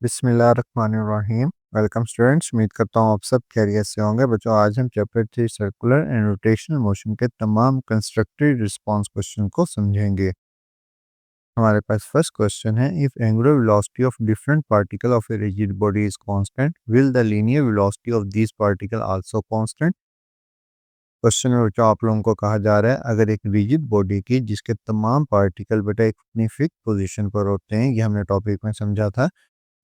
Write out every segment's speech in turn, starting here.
बिस्मिल्लाहिर्रहमानिर्रहीम। Welcome students, उम्मीद करता हूँ आप सब खैरियत से होंगे। बच्चों, आज हम chapter 3 circular and rotational motion के तमाम कंस्ट्रक्टिव रिस्पांस क्वेश्चन को समझेंगे। हमारे पास फर्स्ट क्वेश्चन है, if angular velocity of different particle of a rigid body is constant, will the linear velocity of this particle also constant. Question में बच्चों आप लोगों को कहा जा रहा है, अगर एक रिजिड बॉडी की जिसके तमाम पार्टिकल बेटा एक अपनी फिक्स पोजीशन पर होते हैं, ये हमने टॉपिक में समझा था,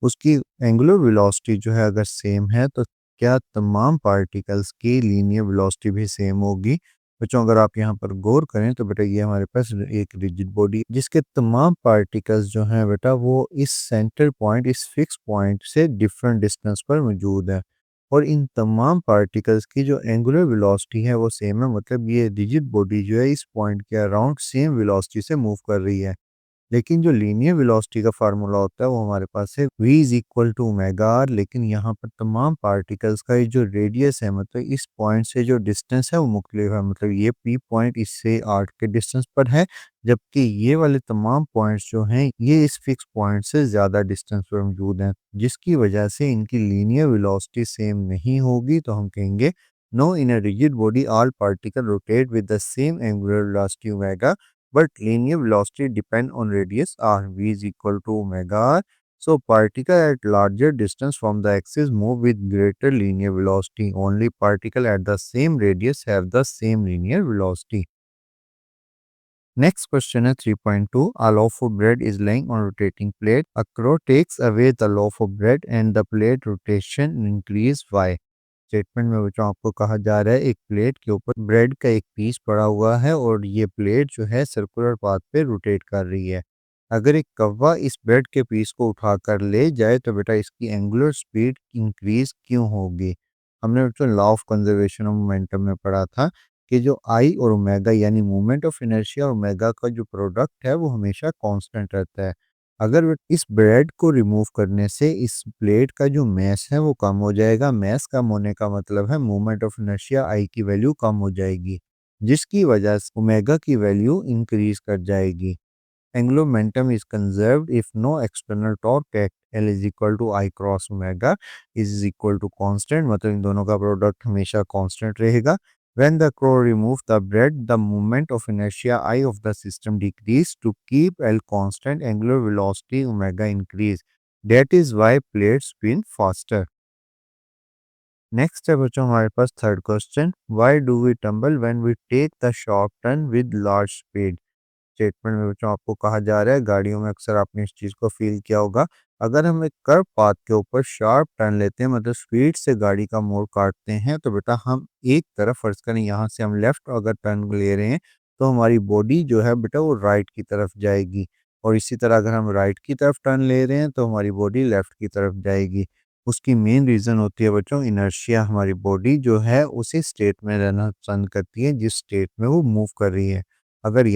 उसकी एंगुलर वेलोसिटी जो है अगर सेम है तो क्या तमाम पार्टिकल्स की लीनियर वेलोसिटी भी सेम होगी। बच्चों अगर आप यहाँ पर गौर करें तो बेटा ये हमारे पास एक रिजिड बॉडी जिसके तमाम पार्टिकल्स जो हैं बेटा वो इस सेंटर पॉइंट, इस फिक्स पॉइंट से डिफरेंट डिस्टेंस पर मौजूद है, और इन तमाम पार्टिकल्स की जो एंगुलर वेलोसिटी है वो सेम है। मतलब ये रिजिड बॉडी जो है इस पॉइंट के अराउंड सेम वेलोसिटी से मूव कर रही है। लेकिन जो लीनियर वेलोसिटी का फार्मूला होता है वो हमारे पास है v is equal to omega r. लेकिन यहाँ पर तमाम पार्टिकल्स का ये जो रेडियस है, मतलब इस पॉइंट से जो डिस्टेंस है वो मुख्तलिफ है। मतलब ये p पॉइंट इससे आर के डिस्टेंस पर है, जबकि ये वाले तमाम पॉइंट्स जो हैं ये इस फिक्स पॉइंट से ज़्यादा डिस्टेंस पर मौजूद हैं, जिसकी वजह से इनकी लीनियर वेलोसिटी सेम नहीं होगी। तो हम कहेंगे no, in a rigid body all particle rotate with the same angular velocity omega, but linear velocity depend on radius r. V is equal to omega r. So particle at larger distance from the axis move with greater linear velocity. Only particle at the same radius have the same linear velocity. Next question is 3.2. A loaf of bread is laying on rotating plate. A crow takes away the loaf of bread and the plate rotation increase y. Statement में बच्चों आपको कहा जा रहा है, एक plate के ऊपर ब्रेड का एक पीस पड़ा हुआ है और ये प्लेट जो है सर्कुलर पाथ पे रोटेट कर रही है। अगर एक कौवा इस ब्रेड के पीस को उठाकर ले जाए तो बेटा इसकी एंगुलर स्पीड इंक्रीज क्यों होगी। हमने बच्चों law of conservation of momentum में पढ़ा था कि जो आई और ओमेगा यानी मूवमेंट ऑफ इनर्शिया और ओमेगा का जो प्रोडक्ट है वो हमेशा कांस्टेंट रहता है। अगर इस ब्रेड को रिमूव करने से इस प्लेट का जो मैस है वो कम हो जाएगा। मैस कम होने का मतलब है मूवमेंट ऑफ इनर्शिया आई की वैल्यू कम हो जाएगी, जिसकी वजह से ओमेगा की वैल्यू इंक्रीज कर जाएगी। Angular momentum is conserved if no external torque act L is equal to I cross omega is equal to constant. मतलब इन दोनों का प्रोडक्ट हमेशा कांस्टेंट रहेगा। When the crow removed the bread, the moment of inertia I of the system decreased. To keep L constant, angular velocity omega increase. That is why plates spin faster. Next है बच्चों हमारे पास third question, why do we tumble when we take the sharp turn with large speed? Statement में बच्चों आपको कहा जा रहा है, गाड़ियों में अक्सर आपने इस चीज़ को फील किया होगा, अगर हम एक कर्व पाथ के ऊपर शार्प टर्न लेते हैं, मतलब स्पीड से गाड़ी का मोड़ काटते हैं, तो बेटा हम एक तरफ फर्ज करें यहाँ से हम लेफ्ट अगर टर्न ले रहे हैं तो हमारी बॉडी जो है बेटा वो राइट की तरफ जाएगी, और इसी तरह अगर हम राइट की तरफ टर्न ले रहे हैं तो हमारी बॉडी लेफ्ट की तरफ जाएगी। उसकी मेन रीज़न होती है बच्चों इनर्शिया। हमारी बॉडी जो है उसी स्टेट में रहना पसंद करती है जिस स्टेट में वो मूव कर रही है। अगर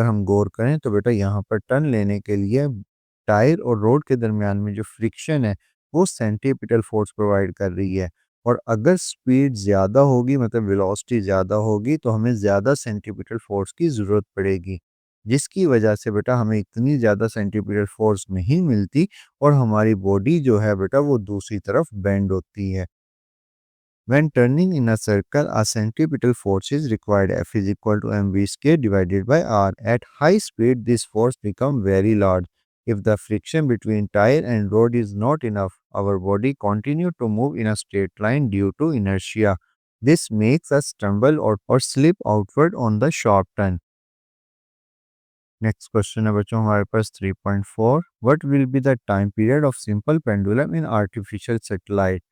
हम गौर करें तो बेटा यहाँ पर टर्न लेने के लिए टायर और रोड के दरमियान में जो फ्रिक्शन है वो सेंट्रीपिटल फोर्स प्रोवाइड कर रही है, और अगर स्पीड ज़्यादा होगी मतलब वेलोसिटी ज़्यादा होगी तो हमें ज़्यादा सेंट्रीपिटल फोर्स की ज़रूरत पड़ेगी, जिसकी वजह से बेटा हमें इतनी ज़्यादा सेंट्रीपिटल फोर्स नहीं मिलती और हमारी बॉडी जो है बेटा वो दूसरी तरफ बेंड होती है। When turning in a circle, a centripetal force is required. F is equal to mv square divided by r. At high speed, this force becomes very large. If the friction between tire and road is not enough, our body continues to move in a straight line due to inertia. This makes us stumble or slip outward on the sharp turn. Next question है बच्चों हमारे पास 3.4. What will be the time period of simple pendulum in artificial satellite?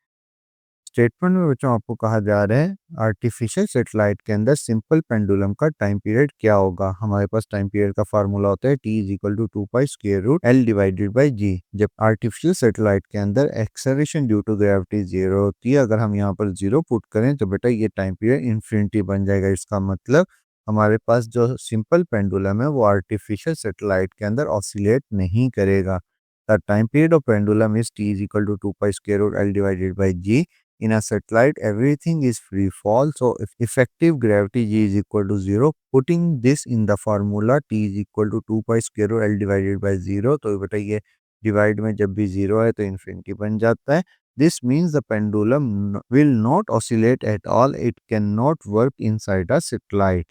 Statement में बच्चों आपको कहा जा रहा है, आर्टिफिशियल सेटेलाइट के अंदर सिंपल पेंडुलम का टाइम पीरियड क्या होगा। हमारे पास टाइम पीरियड का फार्मूला होता है T is equal to 2 pi square root L divided by g. जब आर्टिफिशियल सेटेलाइट के अंदर acceleration due to gravity zero होती है, अगर हम यहाँ पर जीरो पुट करें तो बेटा ये टाइम पीरियड इन्फिनिटी बन जाएगा। इसका मतलब हमारे पास जो सिंपल पेंडुलम है वो आर्टिफिशियल सेटेलाइट के अंदर ऑसिलेट नहीं करेगा। The time period of pendulum is T is equal to 2 pi square root L divided by g. In a satellite, everything is free fall, so if effective gravity g is equal to 0, putting this in the formula t is equal to 2 pi square root l divided by 0, तो बेटा ये divide में जब भी 0 है तो infinity बन जाता है। This means the pendulum will not oscillate at all, it can not work inside a satellite.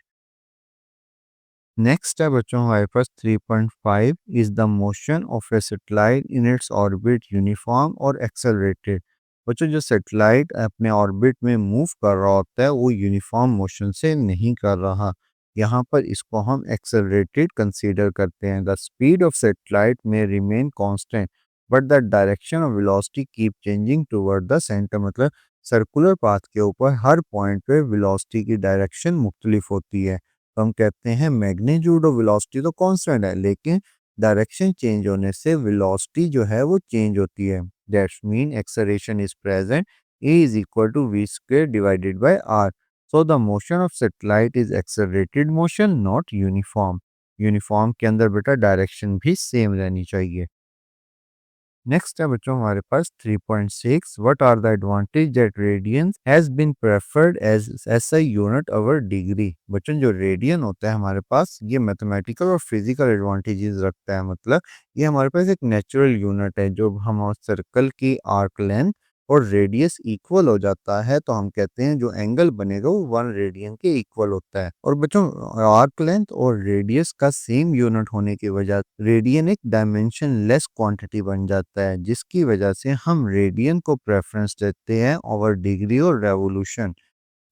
Next है बच्चों हमारे पास 3.5 is the motion of A satellite in its orbit uniform और एक्सेलरेटेड। बच्चों जो सैटेलाइट अपने ऑर्बिट में मूव कर रहा होता है वो यूनिफॉर्म मोशन से नहीं कर रहा, यहाँ पर इसको हम एक्सेलरेटेड कंसीडर करते हैं। द स्पीड ऑफ सैटेलाइट में remain constant but the direction of velocity keep changing toward the centre. मतलब सर्कुलर पाथ के ऊपर हर पॉइंट पे वेलोसिटी की डायरेक्शन मुख्तलिफ होती है, तो हम कहते हैं मैग्नीट्यूड ऑफ वेलोसिटी तो कांस्टेंट है लेकिन डायरेक्शन चेंज होने से वेलोसिटी जो है वो चेंज होती है। That's mean acceleration is present, a is equal to v square divided by r. So the motion of satellite is accelerated motion not uniform. Uniform के अंदर बेटा डायरेक्शन भी सेम रहनी चाहिए। नेक्स्ट है बच्चों हमारे पास 3.6 what are the advantage that radians has been preferred as SI unit over degree. बच्चों जो रेडियन होता है हमारे पास ये मैथमेटिकल और फिजिकल एडवांटेजेस रखता है। मतलब ये हमारे पास एक नेचुरल यूनिट है। जो हम सर्कल की आर्क लेंथ और रेडियस इक्वल हो जाता है तो हम कहते हैं जो एंगल बनेगा वो 1 रेडियन के इक्वल होता है। और बच्चों आर्क लेंथ और रेडियस का सेम यूनिट होने की वजह रेडियन एक डायमेंशन लेस क्वांटिटी बन जाता है, जिसकी वजह से हम रेडियन को प्रेफरेंस देते हैं ओवर डिग्री और revolution.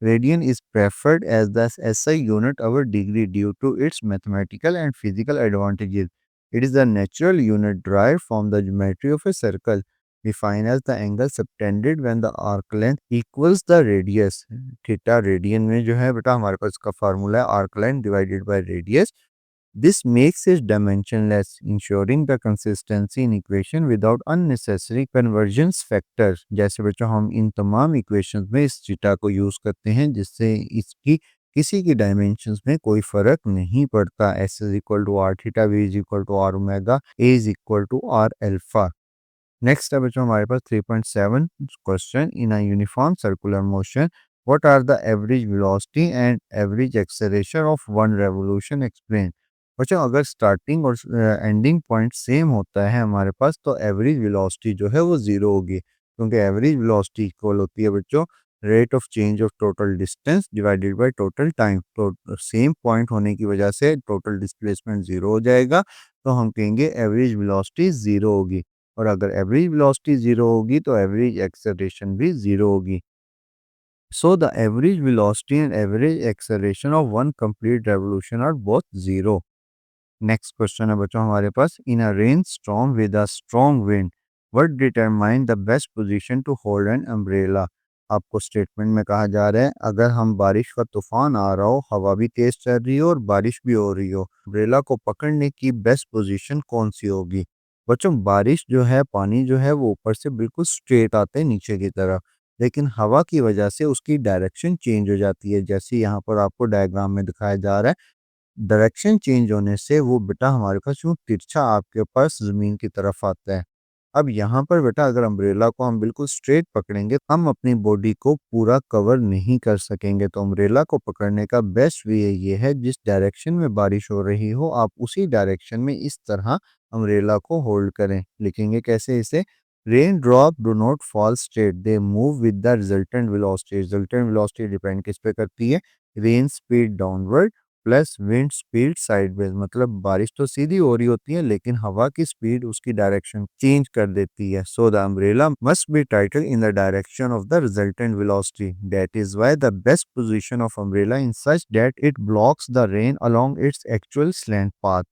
Radian is preferred as the SI unit over degree due to its mathematical and physical advantages. It is the natural unit derived from the geometry of a circle, defined as the angle subtended when the arc length equals the radius. Theta radian में जो है बेटा हमारे पास इसका formula है arc length divided by radius. This makes it dimensionless, ensuring the consistency in equation without unnecessary convergence factors। जैसे बच्चों हम इन तमाम इक्वेशंस में इस थीटा को यूज करते हैं जिससे इसकी किसी की डायमेंशंस में कोई फर्क नहीं पड़ता। S is equal to r theta, v is equal to r omega, a is equal to r alpha. Next है बच्चों हमारे पास 3.7 question in a uniform circular motion what are the average velocity and average acceleration of one revolution explain. बच्चों अगर starting और ending point same होता है हमारे पास तो एवरेज वेलोसिटी जो है वो जीरो होगी, क्योंकि एवरेज वेलोसिटी इक्वल होती है बच्चों rate of change of total distance divided by total time. तो सेम पॉइंट होने की वजह से टोटल डिस्प्लेसमेंट जीरो हो जाएगा, तो हम कहेंगे एवरेज वेलोसिटी जीरो होगी। और अगर एवरेज वेलोसिटी जीरो होगी तो एवरेज एक्सेलरेशन भी जीरो होगी। So the average velocity and average acceleration of one complete revolution are both zero. Next question है बच्चों हमारे पास in a rain storm with a strong wind what determine the best position to hold an umbrella. आपको statement में कहा जा रहा है अगर हम बारिश का तूफान आ रहा हो, हवा भी तेज चल रही हो और बारिश भी हो रही हो, अम्ब्रेला को पकड़ने की बेस्ट पोजीशन कौन सी होगी। बच्चों बारिश जो है पानी जो है वो ऊपर से बिल्कुल स्ट्रेट आते हैं नीचे की तरफ, लेकिन हवा की वजह से उसकी डायरेक्शन चेंज हो जाती है। जैसे यहाँ पर आपको डायग्राम में दिखाया जा रहा है, डायरेक्शन चेंज होने से वो बेटा हमारे पास यूँ तिरछा आपके पास ज़मीन की तरफ आता है। अब यहाँ पर बेटा अगर अम्ब्रेला को हम बिल्कुल स्ट्रेट पकड़ेंगे, हम अपनी बॉडी को पूरा कवर नहीं कर सकेंगे। तो अम्ब्रेला को पकड़ने का बेस्ट वे ये है जिस डायरेक्शन में बारिश हो रही हो आप उसी डायरेक्शन में इस तरह अम्ब्रेला को होल्ड करें। लिखेंगे कैसे इसे, rain drop do not fall straight, they move with the resultant velocity. Resultant velocity depend किस पे करती है, rain speed downward plus wind speed sideways. मतलब बारिश तो सीधी हो रही होती है लेकिन हवा की स्पीड उसकी डायरेक्शन चेंज कर देती है। So the umbrella must be title in the direction of the resultant velocity. That is why the best position of umbrella in such that it blocks the rain along its actual slant path.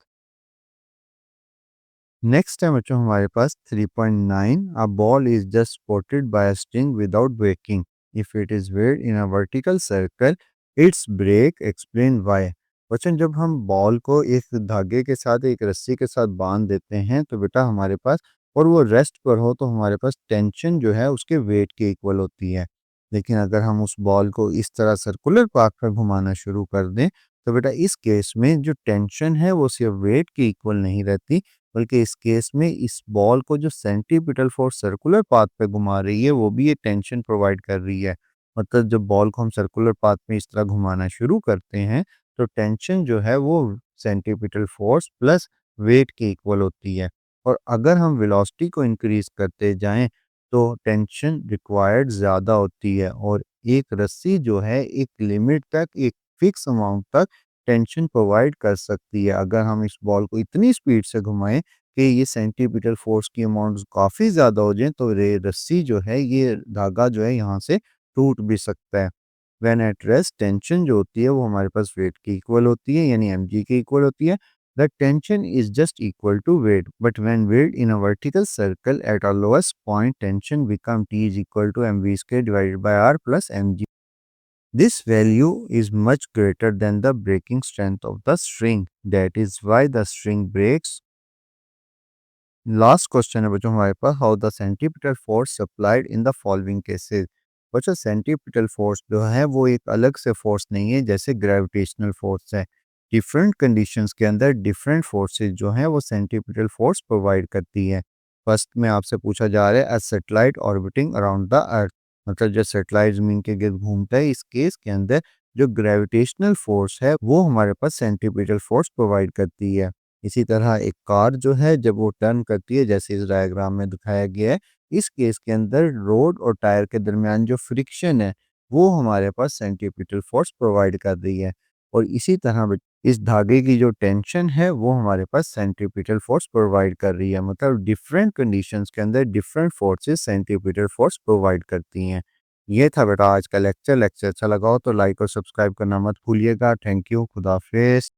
Next है बच्चों हमारे पास 3.9 a ball is just supported by a string without breaking if it is whirled in a vertical circle it's break explain why. बच्चों जब हम ball को एक धागे के साथ एक रस्सी के साथ बांध देते हैं तो बेटा हमारे पास और वो रेस्ट पर हो तो हमारे पास टेंशन जो है उसके वेट के इक्वल होती है। लेकिन अगर हम उस बॉल को इस तरह सर्कुलर पाथ पर घुमाना शुरू कर दें तो बेटा इस केस में जो टेंशन है वो सिर्फ वेट के इक्वल नहीं रहती, बल्कि इस केस में इस बॉल को जो सेंट्रीपिटल फोर्स सर्कुलर पाथ पे घुमा रही है वो भी ये टेंशन प्रोवाइड कर रही है। मतलब जब बॉल को हम सर्कुलर पाथ में इस तरह घुमाना शुरू करते हैं तो टेंशन जो है वो सेंट्रीपिटल फोर्स प्लस वेट के इक्वल होती है। और अगर हम वेलोसिटी को इंक्रीज़ करते जाएँ, तो टेंशन रिक्वायर्ड ज़्यादा होती है और एक रस्सी जो है एक लिमिट तक, एक फ़िक्स अमाउंट तक टेंशन प्रोवाइड कर सकती है। अगर हम इस बॉल को इतनी स्पीड से घुमाएँ कि ये सेंटीपीटल फ़ोर्स की अमाउंट्स काफ़ी ज़्यादा हो जाएँ, तो रे रस्सी जो है, ये धागा जो है यहाँ से टूट भी सकता है। व्हेन एट रेस्ट टेंशन जो होती है वो हमारे पास वेट की इक्वल होती है, यानी mg के इक्वल होती है। The tension is just equal to weight, but when weight in a vertical circle at a lowest point, tension become T is equal to mv square divided by r plus mg. This value is much greater than the breaking strength of the string. That is why the string breaks. Last question है बच्चों हमारे पास, how the centripetal force applied in the following cases. बच्चों centripetal force जो है वो एक अलग से फोर्स नहीं है जैसे ग्रेविटेशनल फोर्स है। डिफरेंट कंडीशंस के अंदर डिफरेंट फोर्सेस जो हैं वो सेंटीपिटल फोर्स प्रोवाइड करती है। फर्स्ट में आपसे पूछा जा रहा है, a satellite orbiting around the earth, मतलब जो सैटेलाइट जमीन के गिर्द घूमता है, इस केस के अंदर जो ग्रेविटेशनल फोर्स है वो हमारे पास सेंटीपिटल फोर्स प्रोवाइड करती है। इसी तरह एक कार जो है जब वो टर्न करती है, जैसे इस डायग्राम में दिखाया गया है, इस केस के अंदर रोड और टायर के दरमियान जो फ्रिक्शन है वो हमारे पास सेंटीपिटल फोर्स प्रोवाइड कर रही है। और इसी तरह इस धागे की जो टेंशन है वो हमारे पास सेंटीपिटल फोर्स प्रोवाइड कर रही है। मतलब डिफरेंट कंडीशंस के अंदर different forces centripetal force provide करती हैं। ये था बेटा आज का लेक्चर। लेक्चर अच्छा लगा हो तो लाइक और सब्सक्राइब करना मत भूलिएगा। Thank you. खुदा हाफिज।